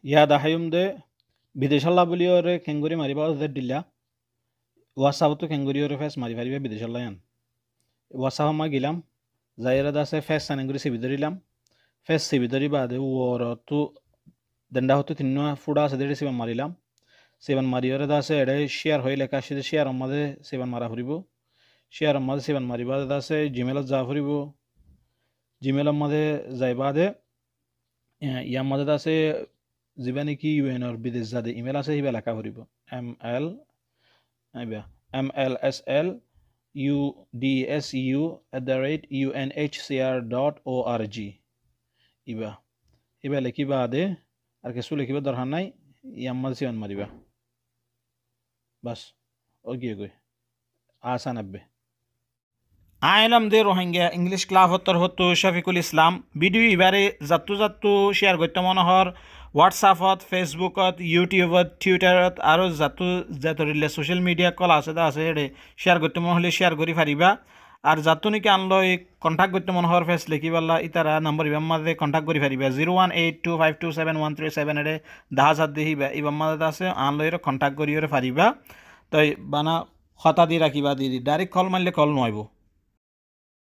ইয়াদ আহায়ুম দে বিদেশাল্লা বুলি ওরে কেঙ্গুরি মারিবা ওদের দিলা হোয়াটসঅ্যাপতো কেঙ্গুরি ওরে ফেস মারি পারিবা বিদেশাল্লা ইয়ান হোয়াটসঅ্যাপ মা গিলাম যাইরা দাসে ফেস সানেঙ্গুরি সিবি ধরিলাম ফেস সিবি ধরি বাদে ওরতো দণ্ডা হতো তিন্ন ফুডা আছে দেড়ে সিবান মারিলাম সিবান মারি ওরে দাসে এডে শেয়ার হয়ে লেখা আসে শেয়ার আমাদের সিবান মারা ফুরিব শেয়ার আমাদের সিবান মারিবা দাসে জিমেলত যা ফুরিব জিমেল আমাদের যাইবা দে ইয়ার মধ্যে আছে যিবা নেকি ইউএনর বিদেশ যাদে ইমেল আছে সিবা লেখা ফুরিব mlsluDSU@unhcr.org ইবা লিখিবা দে আর কিছু লিখিবা দরকার নাই ইয়ার মধ্যে সিবান মারিবা বাস ওকে গই আসান আব্বে আইলাম দে রোহিঙ্গা ইংলিশ ক্লাব হতো শফিকুল ইসলাম ভিডিও এবারে যাত্তু শেয়ার করতে মনোহর হোয়াটসঅ্যাপত ফেসবুকত ইউটিউবত টুইটারত আর যাতরিলে সোশ্যাল মিডিয়া কল আছে হেডে শেয়ার করতে মনে হলে শেয়ার করি পারিবা আর যাতু নাকি আনলই কন্ট্যাক্ট করতে মনোহর ফেস লিখিবাল্লা ইতারা নম্বর ইবাম মাঝে কন্ট্যাক্ট করি পারিবা 01825271377 এডে 10,000 দেহিবা ইবাম মাঝে আছে আনলইরে কন্ট্যাক্ট করিও পারিবা তাই বানা হতা দি রাখিবা দিদি ডাইরেক্ট কল মারলে কল নয়ব